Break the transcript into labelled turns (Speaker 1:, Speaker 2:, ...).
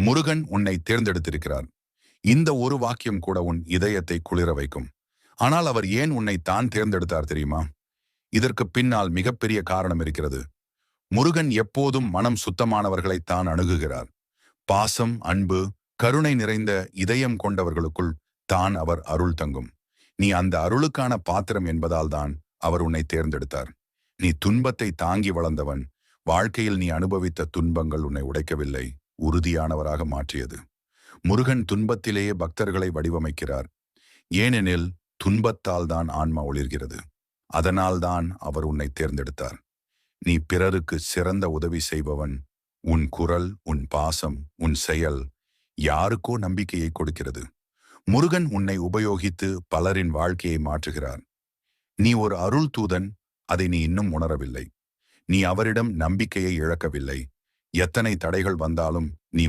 Speaker 1: முருகன் உன்னை தேர்ந்தெடுத்திருக்கிறார். இந்த ஒரு வாக்கியம் கூட உன் இதயத்தை குளிர வைக்கும். ஆனால் அவர் ஏன் உன்னை தான் தேர்ந்தெடுத்தார் தெரியுமா? இதற்கு பின்னால் மிகப்பெரிய காரணம் இருக்கிறது. முருகன் எப்போதும் மனம் சுத்தமானவர்களை தான் அணுகுகிறார். பாசம், அன்பு, கருணை நிறைந்த இதயம் கொண்டவர்களுக்குள் தான் அவர் அருள் தங்கும். நீ அந்த அருளுக்கான பாத்திரம் என்பதால் தான் அவர் உன்னை தேர்ந்தெடுத்தார். நீ துன்பத்தை தாங்கி வளர்ந்தவன். வாழ்க்கையில் நீ அனுபவித்த துன்பங்கள் உன்னை உடைக்கவில்லை, உறுதியானவராக மாற்றியது. முருகன் துன்பத்திலேயே பக்தர்களை வடிவமைக்கிறார். ஏனெனில் துன்பத்தால் தான் ஆன்மா ஒளிர்கிறது. அதனால்தான் அவர் உன்னை தேர்ந்தெடுத்தார். நீ பிறருக்கு சிறந்த உதவி செய்பவன். உன் குரல், உன் பாசம், உன் செயல் யாருக்கோ நம்பிக்கையை கொடுக்கிறது. முருகன் உன்னை உபயோகித்து பலரின் வாழ்க்கையை மாற்றுகிறார். நீ ஒரு அருள் தூதன், அதை நீ இன்னும் உணரவில்லை. நீ அவரிடம் நம்பிக்கையை இழக்கவில்லை. எத்தனை தடைகள் வந்தாலும் நீ